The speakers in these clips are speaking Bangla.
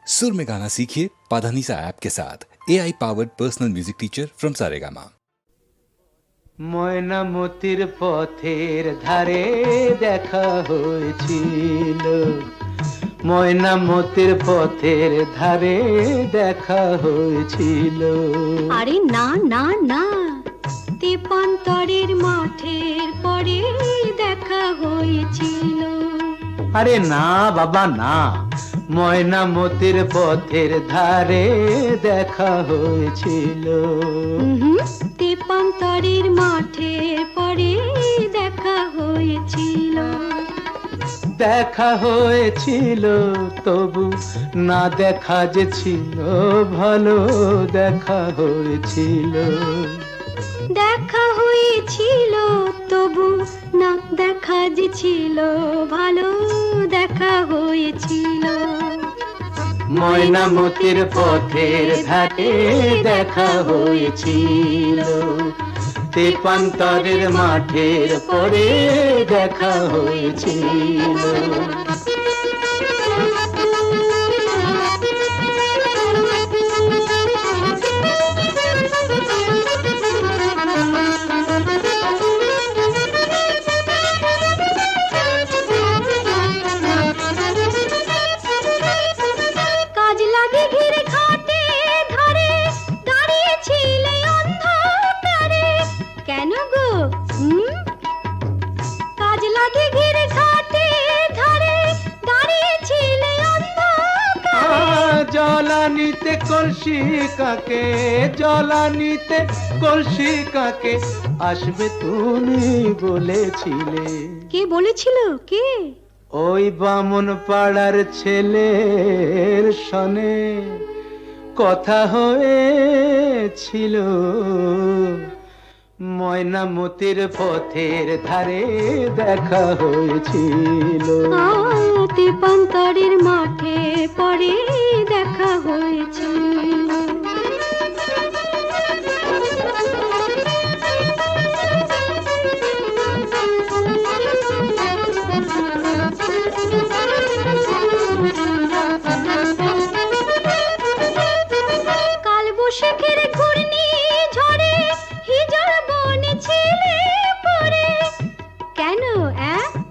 सुर में गाना सीखिए पाधानीसा ऐप के साथ AI powered personal music teacher from Saregama. ময়নামতির পথের ধারে দেখা হয়েছিল, ময়নামতির পথের ধারে দেখা হয়েছিল। আরে না না না, তেপান্তরের মাঠের পরে দেখা হয়েছিল। আরে না বাবা না, ময়নামতির পথের ধারে দেখা হয়েছিল। তেপান্তরের মাঠের পরে দেখা হয়েছিল। দেখা হয়েছিল তবু না দেখা যে ছিল ভালো, দেখা হয়েছিল। দেখা হয়েছিল তবু না দেখা যে ছিল ভালো, দেখা হয়েছিল। ময়নামতির পথের ধারে দেখা হয়েছিল, তেপান্তরের মাঠের পরে দেখা হয়েছিল। জলানিতে কলসি কাকে, জলানিতে কলসি কাকে আসবে তুমি বলেছিলে। কে বলেছিল? কে? ওই বামন পাড়ার ছেলের সনে কথা হয়েছিল। ময়নামতির পথের ধারে দেখা হয়েছিল। তেপান্তরের মাঠে পরে দেখা হয়েছিল। কাল বৈশাখের ঘূর্ণি ঝড়ে হিজল বনে ছেলে পড়ে। কেন?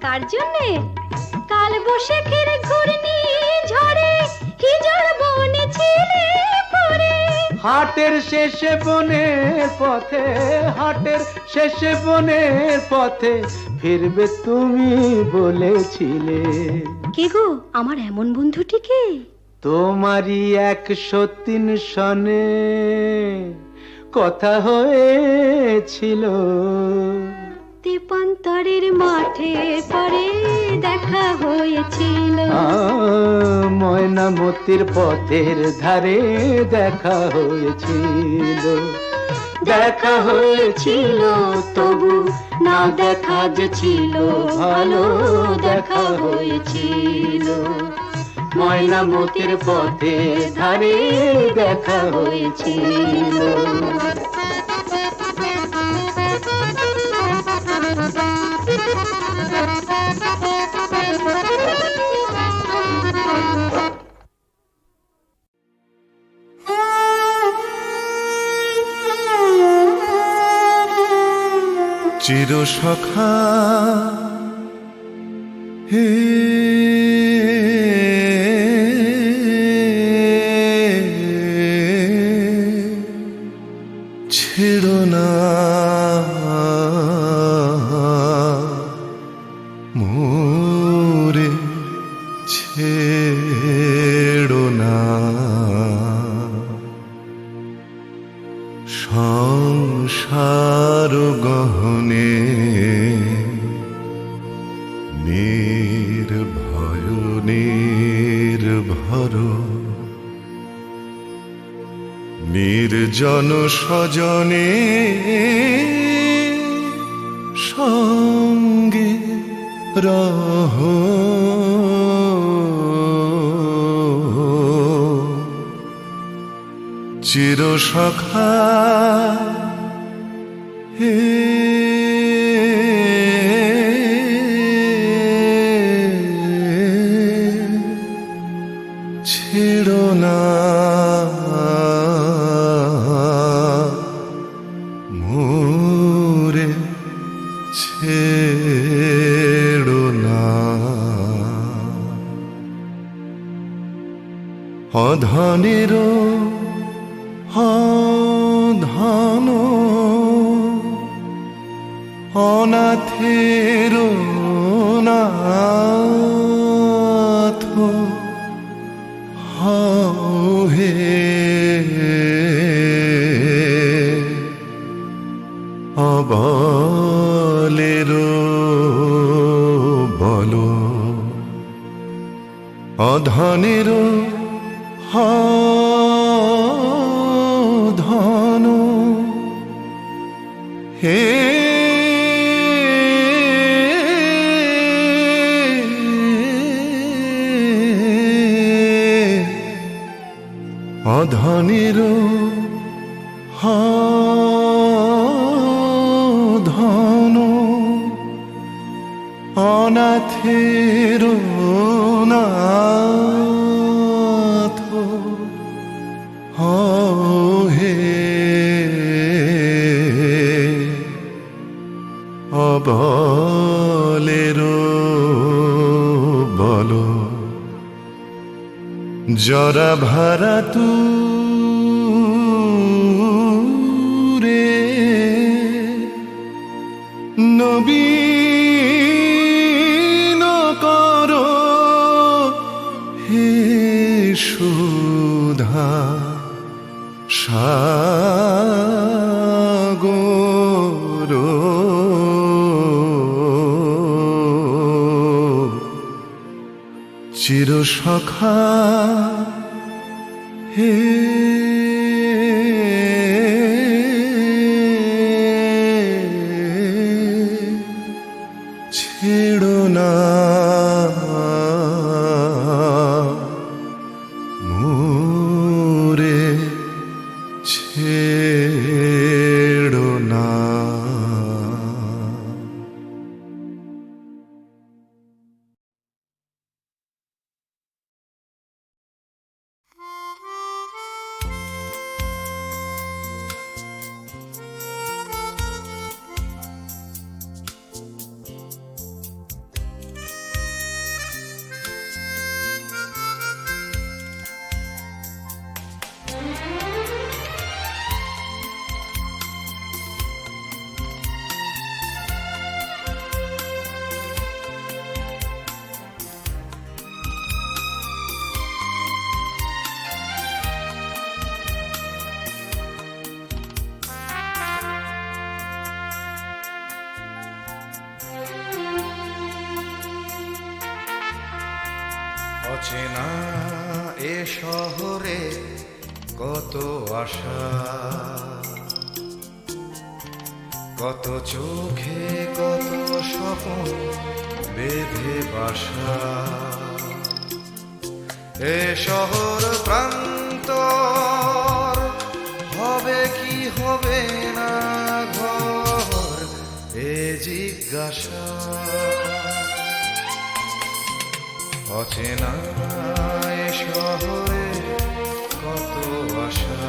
কার জন্যে? কাল বৈশাখের ঘূর্ণি ঝড়ে হিজল বনে ছেলে পড়ে। হাটের শেষে বনের পথে, হাটের শেষে বনের পথে ফিরবে তুমি বলেছিলে। কে গো আমার এমন বন্ধুটিকে? তোমারই 103 সনে কথা হয়েছিল। তেপান্তরের মাঠে পরে দেখা হয়েছিল। ময়নামতির পথের ধারে দেখা হয়েছিল। দেখা হয়েছিল তবু না দেখা যে ছিল ভালো, দেখা হয়েছিল। ময়নামতির পথের ধারে দেখা হয়েছিল। চিরসখা হে ছেড়ো না মোরে, ছেড়ো না সংসার গহনে নির্ভয় নির্ভর নির্জন স্বজনে সঙ্গে রহ। চিরসখা হে ছেড়ো ছেড়ো না মোরে, ছেড়ো না। অধনের ধন অনাথের নাথ হও হে, অবলের বলো। অধনের ধন হে, অধনের ধন অনাথের নাথ হও হে, অবলের বলো। জরা ভারা তুরে নবীন করো হে সুধা সাগর। চির সখা হে, ছেড়ো না মোরে, ছেড়ো না। অচেনা এ শহরে কত আশা, কত চোখে কত স্বপ্ন বেঁধে বাসা। এ শহর প্রান্তর হবে কি হবে না ঘর, এ জিজ্ঞাসা। অচেনা এ শহরে কত আশা,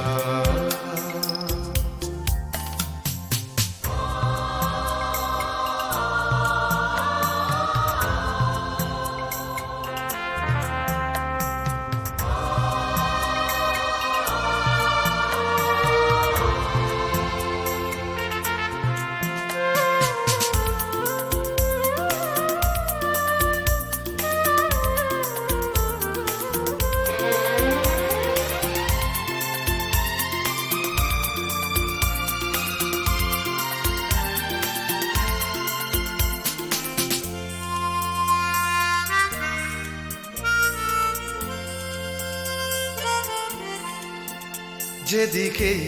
যেদিকেই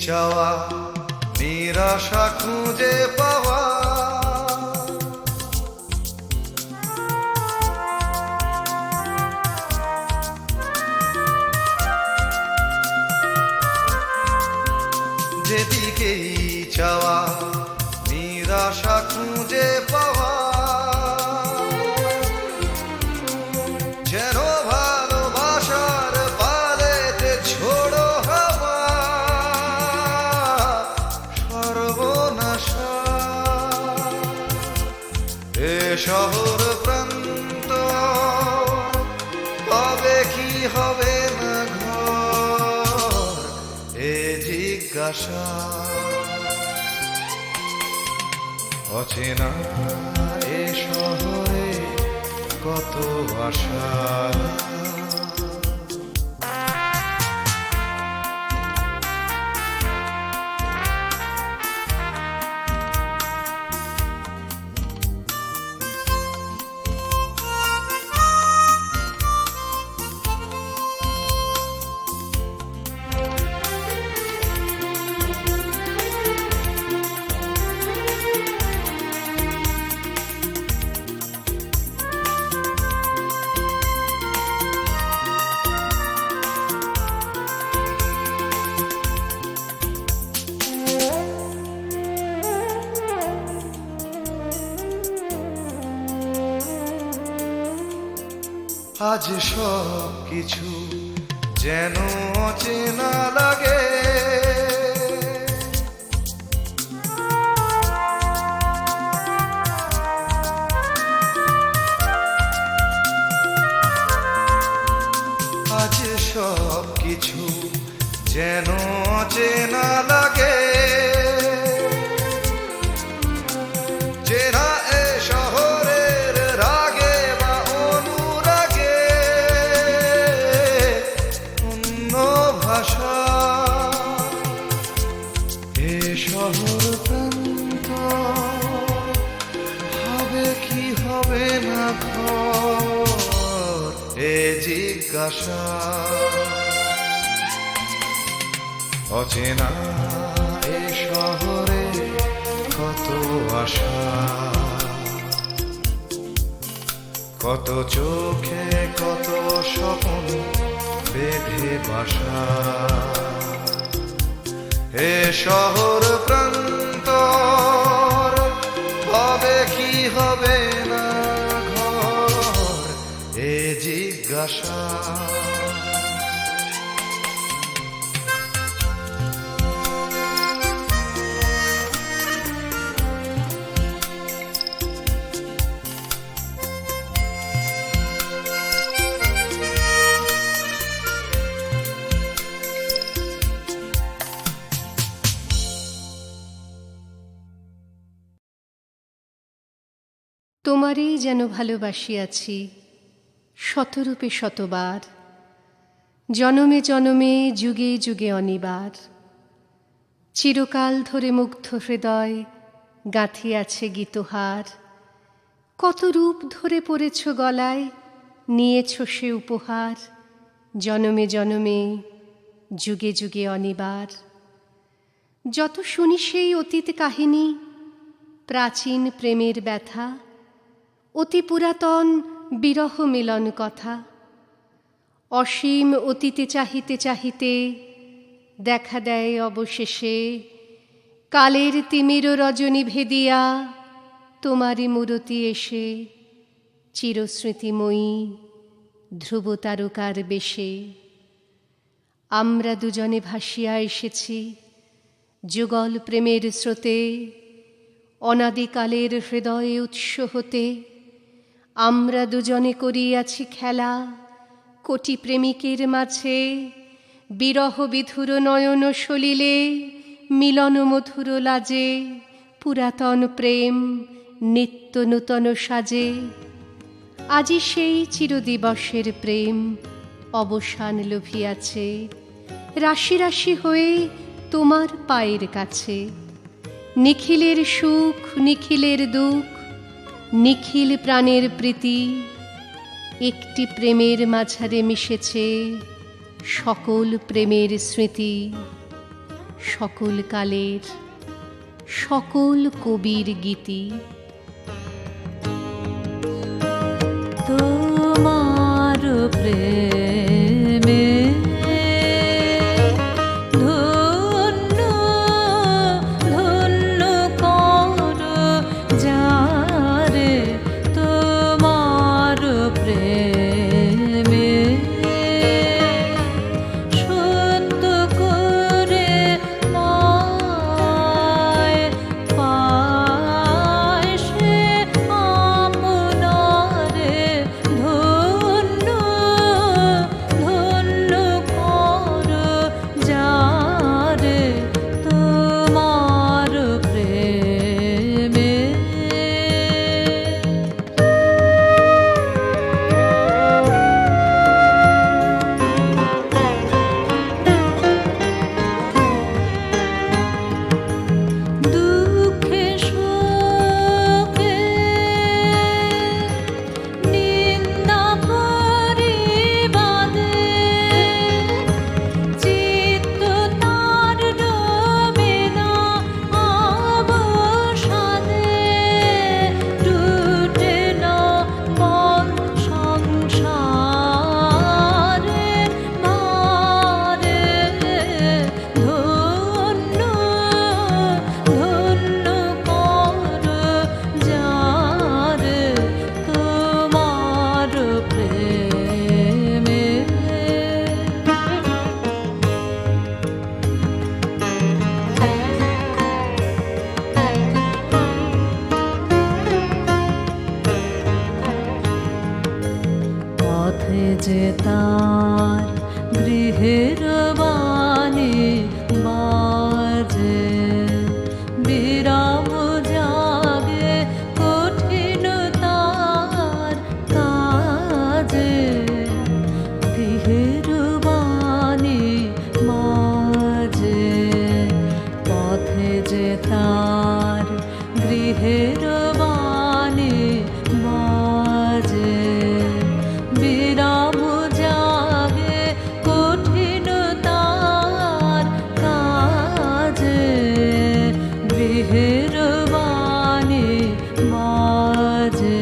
চাওয়া নিরাশা খুঁজে পাওয়া। যেদিকেই চাওয়া নিরাশা খুঁজে পাওয়া। যেন ভালোবাসার শহর প্রান্ত হবে কি হবে না ঘর এ জিজ্ঞাসা অচেনা এ শহরে কত আশা আজ সব কিছু যেন অচেনা লাগে আজ সব কিছু যেন অচেনা লাগে চেনা এ শহরের রাগে বা অনুরাগে অন্য ভাষা এ শহর প্রান্ত হবে কি হবে না ঘর এ জিজ্ঞাসা অচেনা এ শহরে কত আশা কত চোখে কত স্বপ্ন বেঁধে বাসা এ শহর প্রান্তর হবে কি হবে না ঘর এ জিজ্ঞাসা তোমারই যেন ভালোবাসিয়াছি শতরূপে শতবার, জনমে জনমে যুগে যুগে অনিবার। চিরকাল ধরে মুগ্ধ হৃদয় গাঁথিয়াছে গীতহার, কত রূপ ধরে পড়েছ গলায়, নিয়েছ সে উপহার। জনমে জনমে যুগে যুগে অনিবার। যত শুনি সেই অতীত কাহিনী, প্রাচীন প্রেমের ব্যথা, অতি পুরাতন বিরহ মিলন কথা। অসীম অতীতে চাহিতে চাহিতে দেখা দেয় অবশেষে কালের তিমির রজনী ভেদিয়া তোমারই মূরতি এসে, চিরস্মৃতিময়ী ধ্রুব তারকার বেশে। আমরা দুজনে ভাসিয়া এসেছি যুগল প্রেমের স্রোতে, অনাদিকালের হৃদয়ে উৎস হতে। আমরা দুজনে করিয়াছি খেলা কোটি প্রেমিকের মাঝে, বিরহ বিধুর নয়ন সলিলে মিলন মধুর লাজে। পুরাতন প্রেম নিত্য নূতন সাজে, আজি সেই চিরদিবসের প্রেম অবসান লভিয়াছে। রাশি রাশি হয়ে তোমার পায়ের কাছে, নিখিলের সুখ নিখিলের দুঃখ, নিখিল প্রাণের প্রীতি। একটি প্রেমের মাঝারে মিশেছে সকল প্রেমের স্মৃতি, সকল কালের সকল কবির গীতি। তোমার প্রেমে ধন্য ধন্য কর যারে, তোমার প্রেমে সত্য করে পায় পায় সে গৃহের বাণী বাজে বিরাম জাগে কঠিনতার কাজে গৃহের বাণী বাজে পথে যে তার গৃহের বাণী বাজে বিরাম জাগে কঠিনতার কাজে গৃহের বাণী বাজে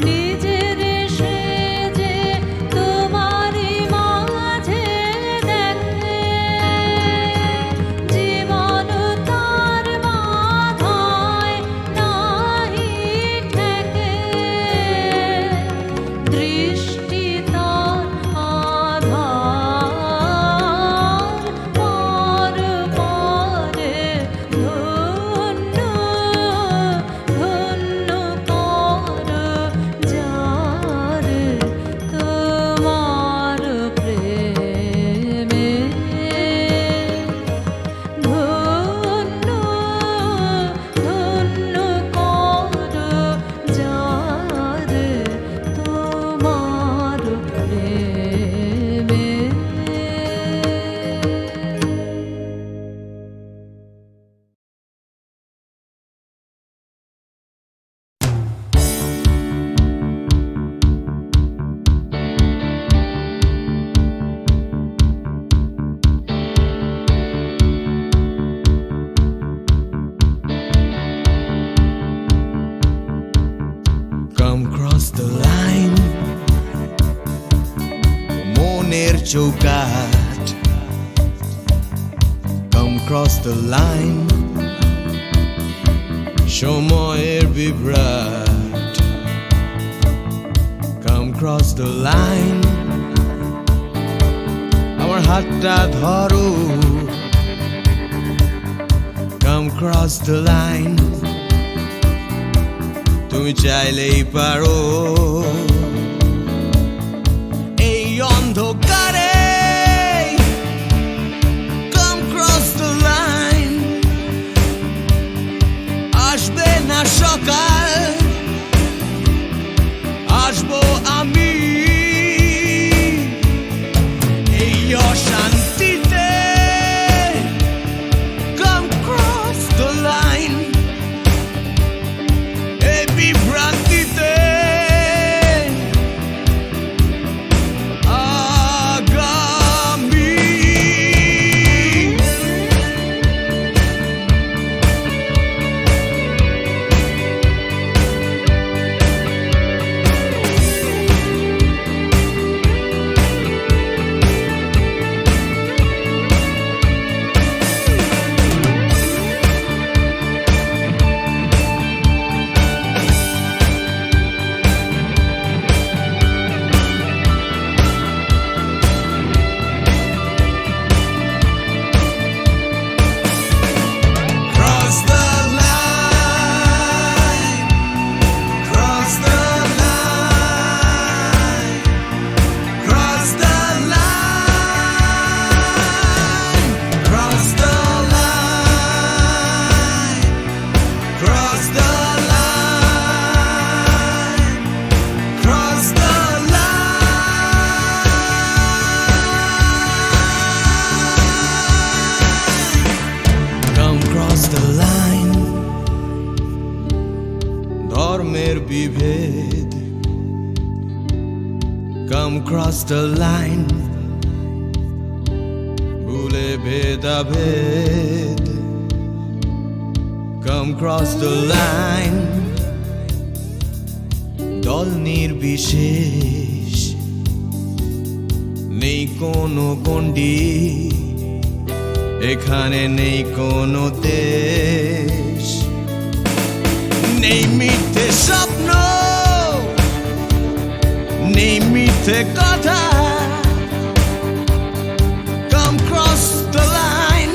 নিজের সেজে তোমারই মাঝে দেখে জীবন তার বাধায় নাহি ঠেকে দৃষ্টি তার আধার পর পরে ধন্য ধন্য কর যারে তোমার প্রেমে ধন্য ধন্য কর যারে তোমার প্রেমে Come cross the line মনের চৌকাট Come cross the line সময়ের বিভ্রাট Come cross the line আমার হাতটা ধরো Come cross the line তুমি চাইলেই পারো এই অন্ধকারে Come cross the line আসবে না সকাল আসবো আমি এই অশান্তিতে Come cross the line এই বিভ্রান্তিতে আগামী Cross the line, cross the line, cross the line, cross the line, cross the line, cross the line. Come cross the line ধর্মের বিভেদ Come cross the line ভুলে ভেদাভেদ Come cross the line দল নির্বিশেষ নেই কোনো গণ্ডি এখানে নেই কোনো দেশ নেই মিথ্যে স্বপ্ন নেই মিথ্যে কথা Come cross the line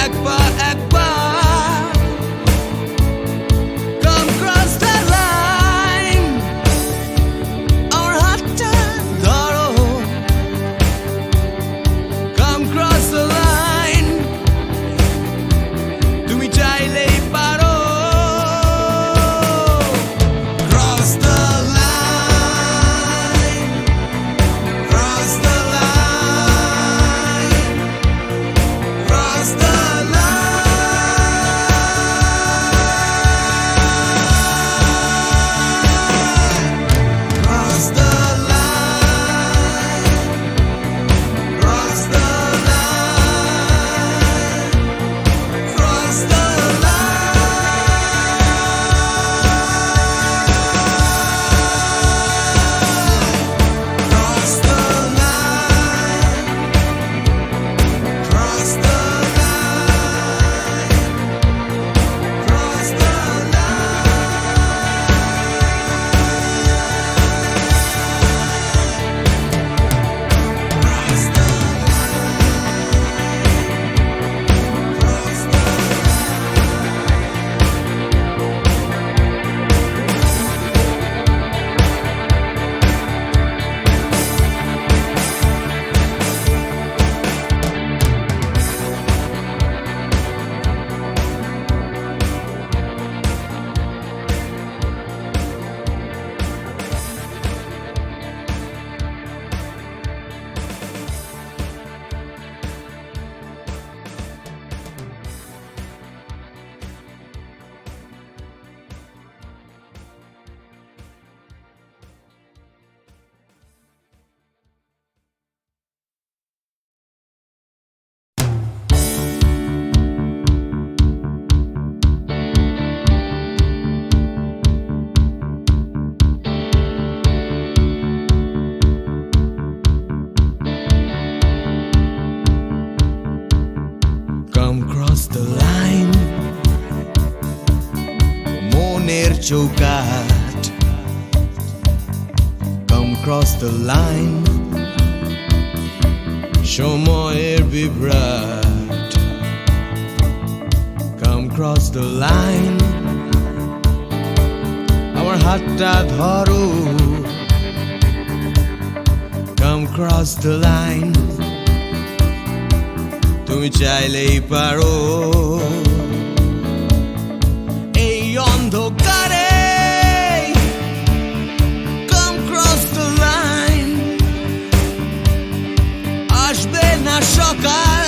একবার একবার Come cross the line আমার হাতটা ধরো চৌকাট Come cross the line সময়ের বিভ্রাট Come cross the line আমার হাতটা ধরো Come cross the line তুমি চাইলেই পারো এই অন্ধকারে Come cross the line আসবে না সকাল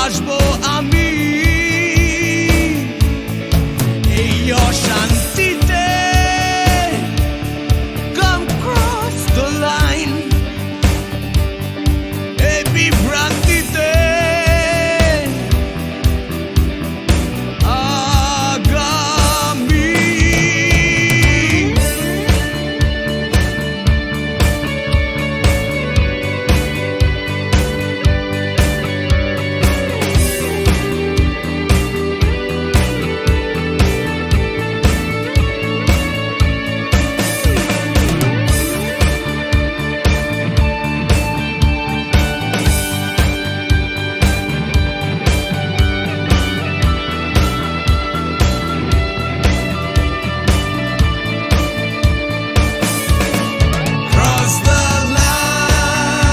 আসবো আমি এই অশান্তিতে Come cross the line এই বিভ্রান্তিতে আগামী Cross the line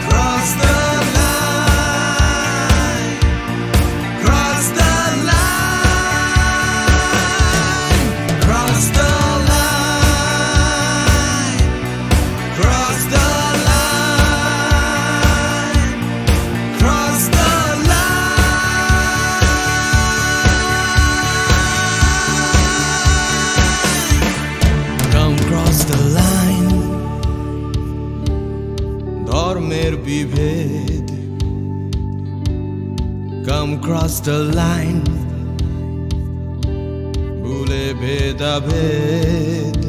Cross the line Cross the line Cross the line Cross the line Cross the line Come cross the line ধর্মের বিভেদ Come cross the line ভুলে ভেদাভেদ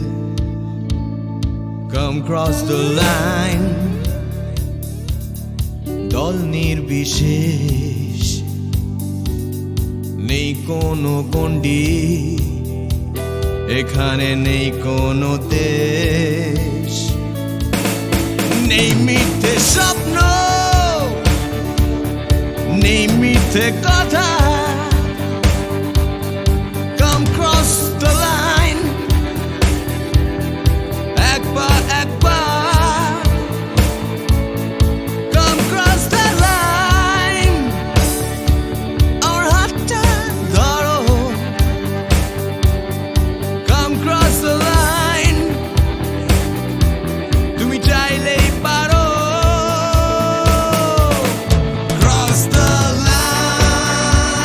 Come cross the line দল নির্বিশেষ নেই কোনো গণ্ডি এখানে নেই কোনো দেশ নেই মিথ্যে স্বপ্ন নেই মিথ্যে কথা Come cross the line একবার একবার Come cross the line আমার হাতটা ধরো Come cross the line তুমি চাইলেই পারো Cross the line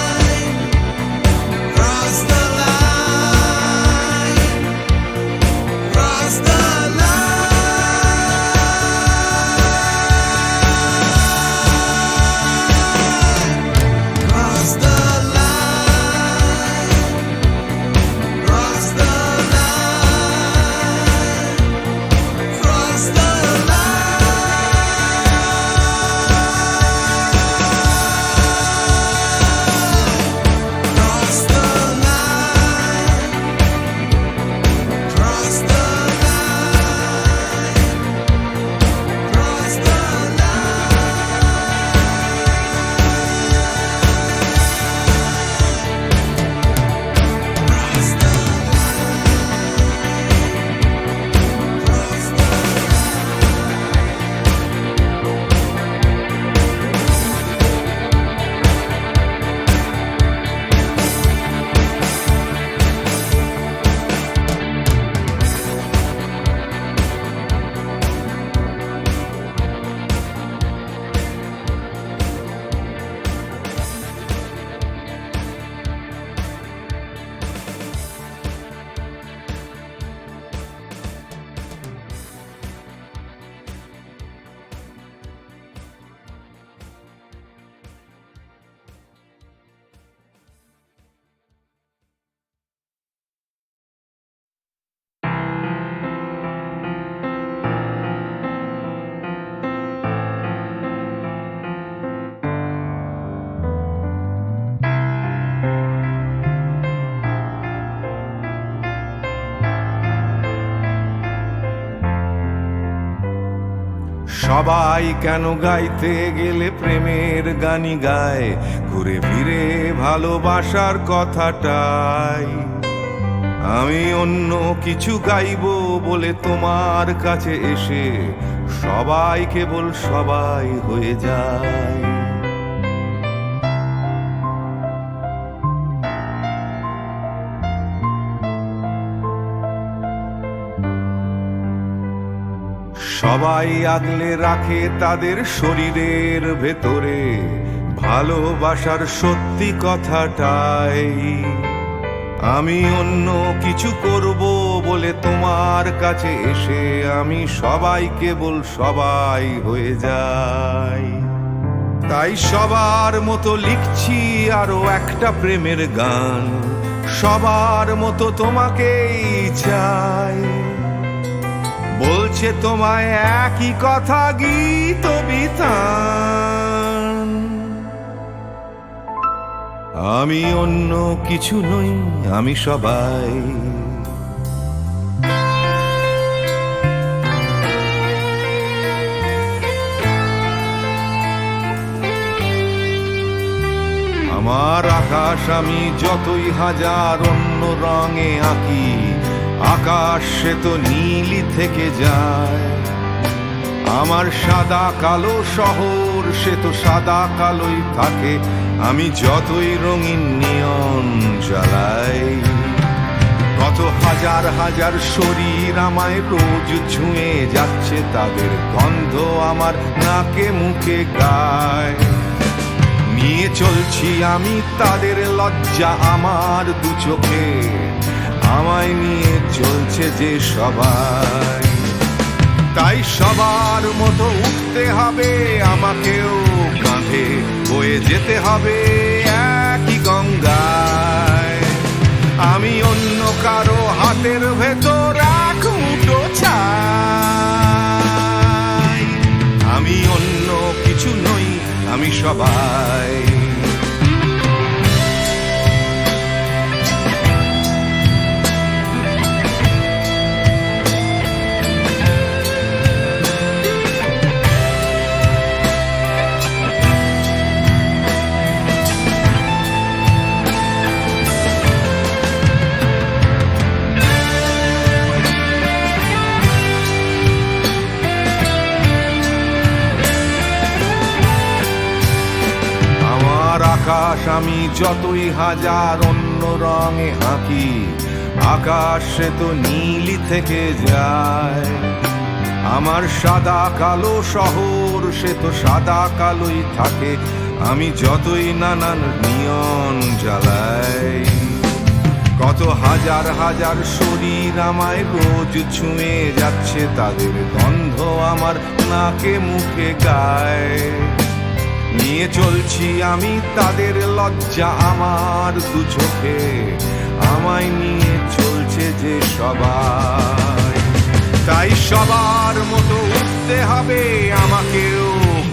সবাই কেন গাইতে গেলে প্রেমের গানই গায়, ঘুরে ফিরে ভালোবাসার কথাটাই। আমি অন্য কিছু গাইবো বলে তোমার কাছে এসে সবাই কেবল সবাই হয়ে যায়। সবাই আগলে রাখে তাদের শরীরের ভেতরে ভালোবাসার সত্যি কথাটাই। আমি অন্য কিছু করব বলে তোমার কাছে এসে আমি সবাই কেবল সবাই হয়ে যাই। তাই সবার মতো লিখছি আরো একটা প্রেমের গান, সবার মতো তোমাকেই চাই। বলছে তোমায় একই কথা গীত বিতান। আমি অন্য কিছু নই, আমি সবাই। আমার আকাশ আমি যতই হাজার অন্য রঙে আঁকি, আকাশ সে তো নীলই থেকে যায়। আমার সাদা কালো শহর সে তো সাদা কালোই থাকে, আমি যতই রঙিন নিয়ন জ্বালাই। কত হাজার হাজার শরীর আমায় রোজ ছুঁয়ে যাচ্ছে, তাদের গন্ধ আমার নাকে মুখে গায়। নিয়ে চলছি আমি তাদের লজ্জা আমার দু চোখে, আমায় নিয়ে চলছে যে সবাই। তাই সবার মতো উঠতে হবে আমাকেও, কাঁধে বয়ে যেতে হবে একই গঙ্গায়। আমি অন্য কারো হাতের ভেতর এক মুঠো চাই। আমি অন্য কিছু নই, আমি সবাই। আকাশ আমি যতই হাজার অন্য রঙে আঁকি, আকাশ সে তো নীলই থেকে যায়। আমার সাদা কালো শহর সে তো সাদা কালোই থাকে, আমি যতই নানান নিয়ন জ্বালাই। কত হাজার হাজার শরীর আমায় রোজ ছুঁয়ে যাচ্ছে, তাদের গন্ধ আমার নাকে মুখে গায়। নিয়ে চলছি আমি তাদের লজ্জা আমার দু চোখে, আমায় নিয়ে চলছে যে সবাই। তাই সবার মতো উঠতে হবে আমাকেও,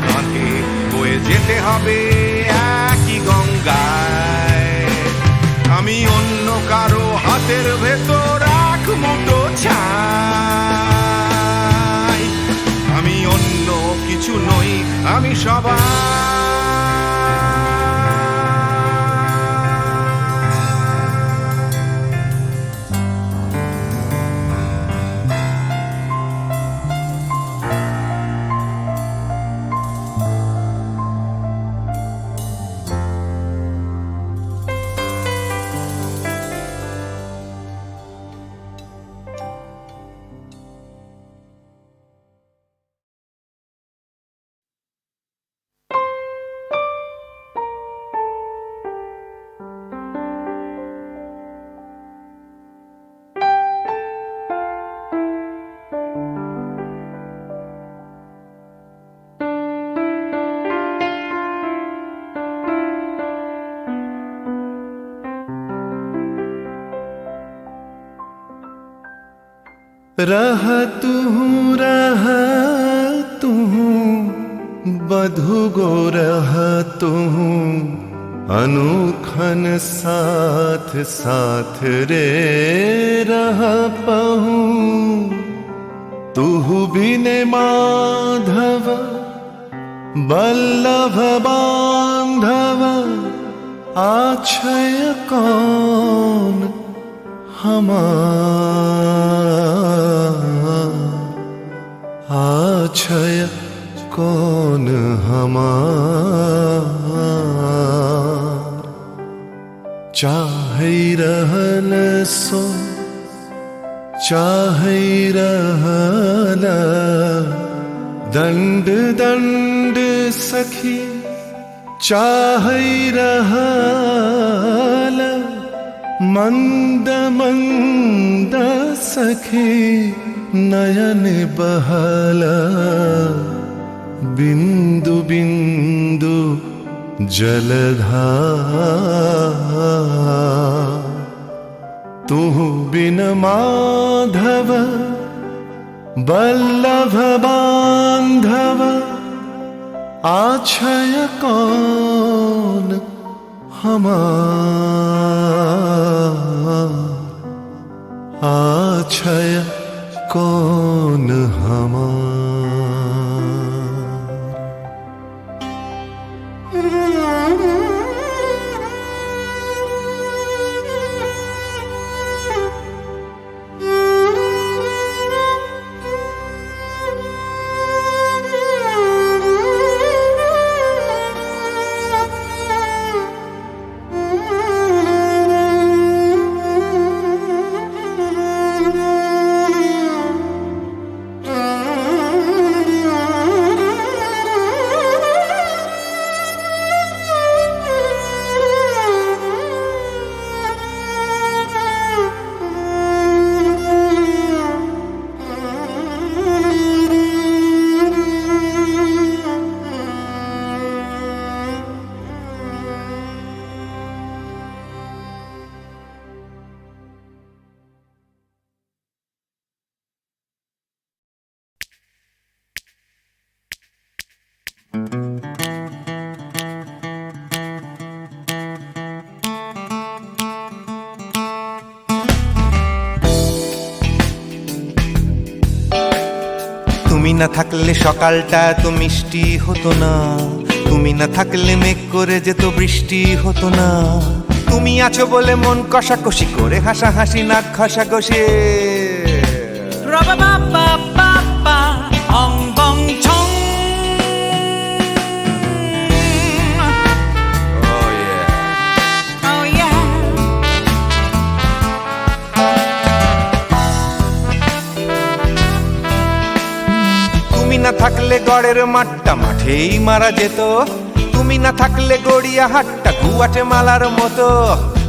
কাঁধে বয়ে যেতে হবে একই গঙ্গায়। আমি অন্য কারো হাতের ভেতর এক মুঠো চাই। আমি অন্য কিছু নই, আমি সবাই। रह तू बधु गो रह तू अनुखन साथ साथ रे रह पहूँ। तुहु बिने माधव बल्लभ बांधव आछय कौन हमार आछय कौन हमार चाहे रहल सो चाहे रहल दंड दंड सखी चाहे रहल मंद मंद सखी नयन बहल बिंदु बिंदु जलधार तुहु बिन माधव बल्लभ बांधव आछय कौन हमार आछय कौन हमार। তুমি না থাকলে সকালটা এত মিষ্টি হতো না, তুমি না থাকলে মেঘ করে যেত বৃষ্টি হতো না। তুমি আছো বলে মন কষাকষি করে হাসাহাসি নাক ঘষাঘষি। তুমি না থাকলে গড়ের মাঠটা মাঠেই মারা যেত, তুমি না থাকলে গড়িয়া হাটটা গুয়াটে মালার মতো।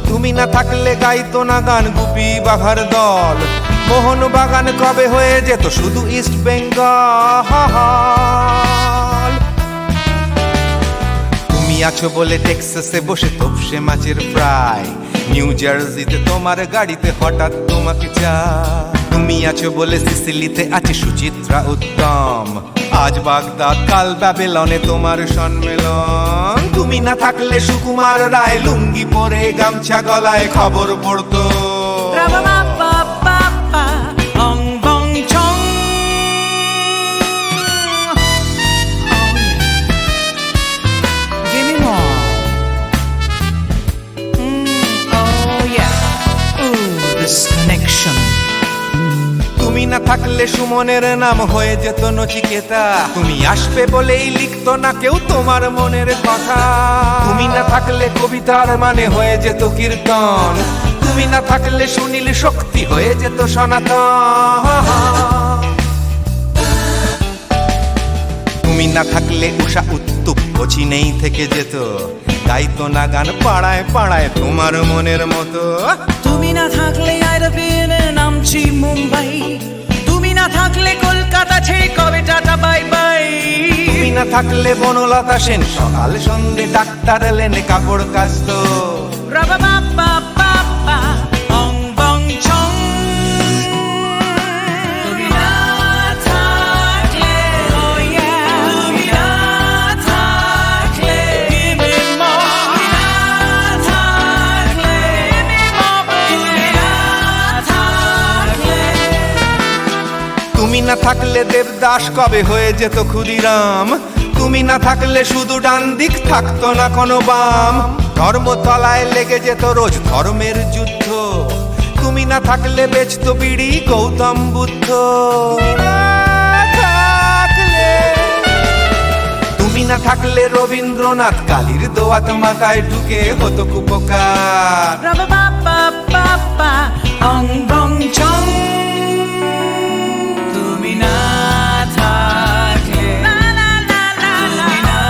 তুমি না থাকলে গাইতো না গান গুপি বাঘার দল, মোহন বাগান কবে হয়ে যেত শুধু ইস্ট বেঙ্গল। তুমি আছো বলে টেক্সাসে বসে তপসে মাছের ফ্রাই, নিউ জার্সিতে তোমার গাড়িতে হঠাৎ তোমাকে চাই। তুমি আছো বলে সিসিলিতে আছে সুচিত্রা উত্তম, আজ বাগদাদ কাল ব্যাবিলনে তোমার সম্মেলন। তুমি না থাকলে সুকুমার রায় লুঙ্গি পরে গামছা গলায় খবর পড়তো। তুমি না থাকলে সুমনের নাম হয়ে যেত নচিকেতা, তুমি আসবে বলেই লিখতো না কেউ তোমার মনের কথা। তুমি না থাকলে কবিতার মানে হয়ে যেত কীর্তন, তুমি না থাকলে সুনীল শক্তি হয়ে যেত সনাতন। তুমি না থাকলে উষা উত্তুপ কোচিনেই থেকে যেত, গাইতো না গান পাড়ায় পাড়ায় তোমার মনের মতো। তুমি না থাকলে আইরবিনে নামছি মুম্বাই, তুমি না থাকলে কলকাতা ছেড়ে কবে টাটা বাই বাই। তুমি না থাকলে বনলতা সেন সকাল সন্ধে ডাক্তার লেনে কাপড় কাচতো। তুমি না থাকলে দেবদাস কবে হয়ে যেত ক্ষুদিরাম, তুমি না থাকলে শুধু ডান দিক থাকতো না কোনো বাম, ধর্মতলায় লেগে যেত রোজ ধর্মের যুদ্ধ, তুমি না থাকলে বেচতো বিড়ি গৌতম বুদ্ধ। তুমি না থাকলে রবীন্দ্রনাথ কালীর দোয়াত মাথায় ঢুকে হতো কুপকার। Ra-ba-ba-ba-ba-ba, ong bong chong. তুমি না থাকলে, না না না না, তুমি না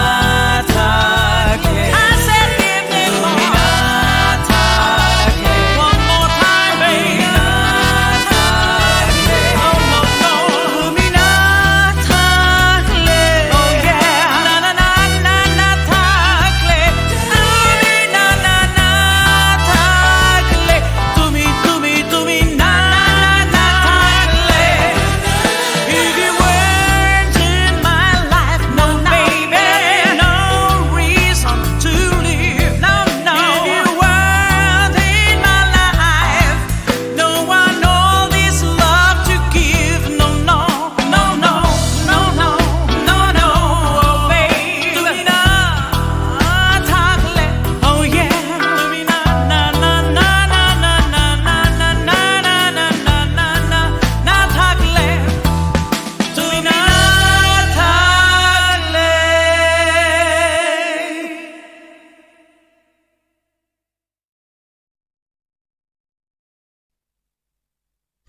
থাকলে, I said give me more. তুমি না থাকলে, one more time baby. তুমি না থাকলে, oh no no. তুমি না থাকলে, oh yeah. না না না না না থাকলে, তুমি না না না থাকলে, তুমি তুমি তুমি না না না থাকলে, if you weren't in my life, no baby, no reason to live, no no. If you weren't in my life, no one all this love to give, no no no no no no no no, oh baby. তুমি না থাকলে, oh yeah. তুমি না না না না না না না না না না না না না না না না থাকলে, তুমি না থাকলে।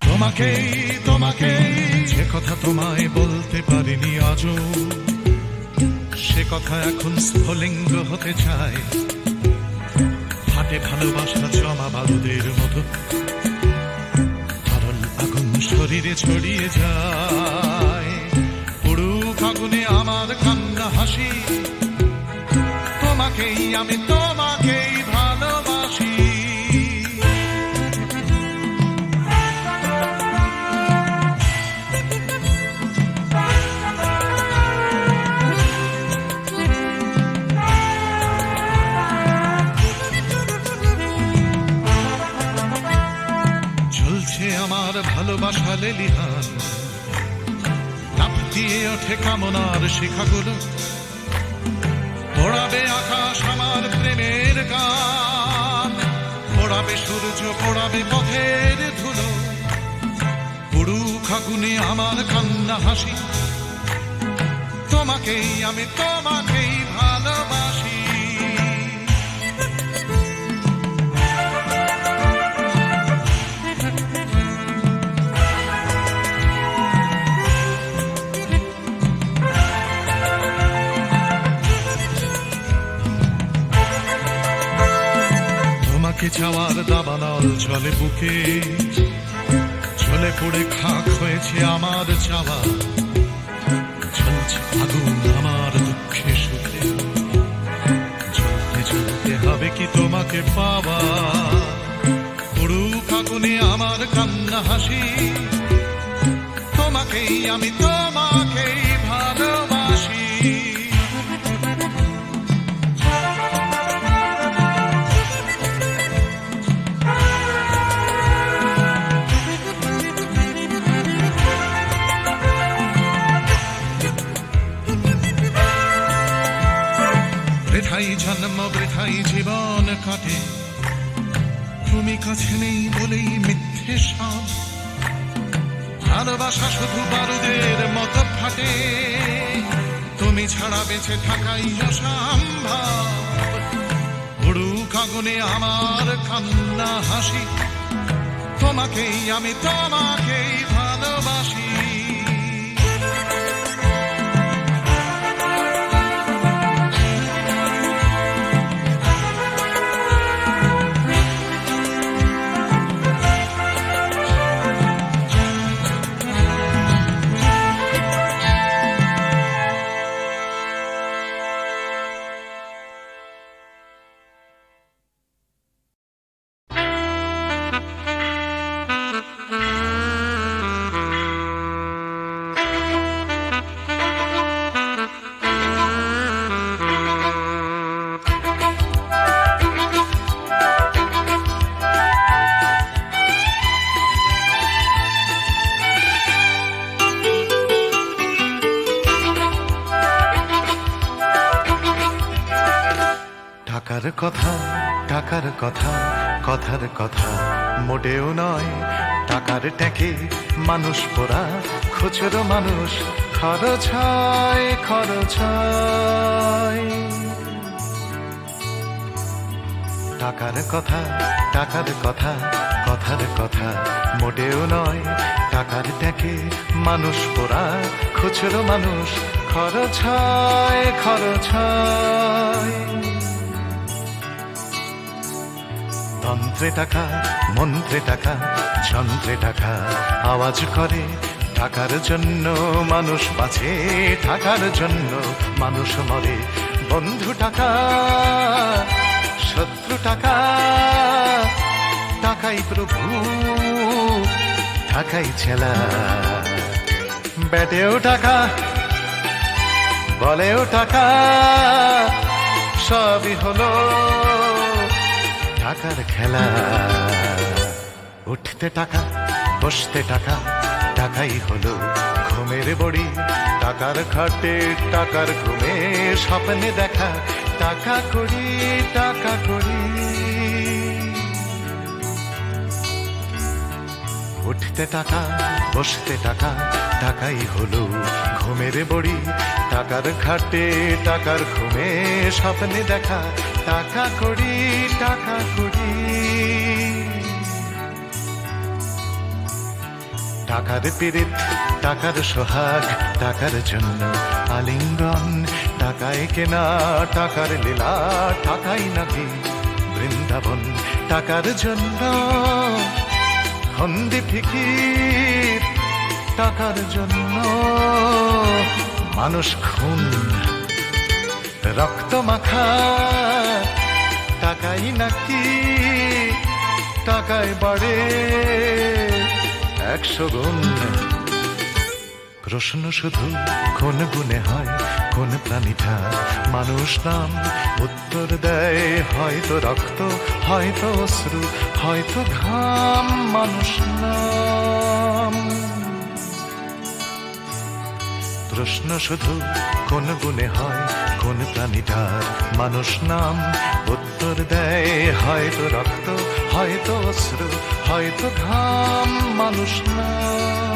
তোমাকেই তোমাকেই যে কথা তোমায় বলতে পারিনি আজও, সে কথা এখন স্ফুলিঙ্গ হতে চায়, হাতে ভালোবাসা জমা বারুদের মতো, তরল আগুন শরীরে ছড়িয়ে যায়, পুরুক আগুনে আমার কান্না হাসি, তোমাকেই আমি তোমাকেই ভালোবাসি। চলছে আমার ভালোবাসা লেলিহান, লাফ দিয়ে ওঠে কামনার শিখাগুলো, পোড়াবে আকাশ আমার প্রেমের গান, পোড়াবে সূর্য পোড়াবে পথের ধুলো, পুরুক আগুনে আমার কান্না হাসি, তোমাকেই আমি তোমাকেই ভালোবাসি। তোমাকে চাওয়ার দাবানল চলে বুকে, চলে পড়ে খাক হয়েছে আমার চাওয়া, চলছে আগুন আমার দুঃখে সুখে, চলতে চলতে হবে কি তোমাকে পাওয়া, পুরুক আগুনে আমার কান্না হাসি, তোমাকেই আমি তোমাকেই ভালোবাসি। বৃথাই জন্ম বৃথাই জীবন কাটে, তুমি কাছে নেই বলেই মিথ্যে সব, ভালোবাসা শুধু বারুদের মতো ফাটে, তুমি ছাড়া বেঁচে থাকাই অসম্ভব, পুরুক আগুনে আমার কান্না হাসি, তোমাকেই আমি তোমাকেই ভালোবাসি। টাকার কথা, টাকার কথা, কথার কথা মোটেও নয়। টাকার ট্যাঁকে মানুষ পোড়া, খুচরো মানুষ খরচ হয়, খরচ হয়। টাকার কথা, টাকার কথা, কথার কথা মোটেও নয়। টাকার ট্যাঁকে মানুষ পোড়া, খুচরো মানুষ খরচ হয়, খরচ হয়। তন্ত্রে টাকা, মন্ত্রে টাকা, যন্ত্রে টাকা আওয়াজ করে। টাকার জন্য মানুষ বাঁচে, টাকার জন্য মানুষ মরে। বন্ধু টাকা, শত্রু টাকা, টাকাই প্রভু, টাকাই ছেলা। ব্যাটেও টাকা, বলেও টাকা, সবই হলো টাকার খেলা। উঠতে টাকা, বসতে টাকা, টাকাই হলো ঘুমের বড়ি। টাকার খাটে, টাকার ঘুমে, স্বপ্নে দেখা টাকা করি, টাকা করি। উঠতে টাকা, বসতে টাকা, টাকাই হলো ঘুমের বড়ি। টাকার খাটে, টাকার ঘুমে, স্বপ্নে দেখা টাকা করি, টাকা করি। টাকার পীড়িত, টাকার সোহাগ, টাকার জন্য আলিঙ্গন। টাকায় কেনা, টাকার লীলা, টাকাই নাকি বৃন্দাবন। টাকার জন্য হন্দি ফিকির, টাকার জন্য মানুষ খুন, রক্ত মাখা। টাকাই নাকি টাকায় বাড়ে 100 গুণ। প্রশ্ন শুধু কোন গুণে হয়, কোন প্রাণীটা মানুষ নাম? উত্তর দেয় হয়তো রক্ত, হয়তো অশ্রু, হয়তো ঘাম। মানুষ নাম। প্রশ্ন শুধু কোন গুণে হয়, কোন প্রাণীটার মানুষ নাম? উত্তর দেয় হয়তো রক্ত, হয়তো অশ্রু, হয়তো ঘাম। মানুষ নাম।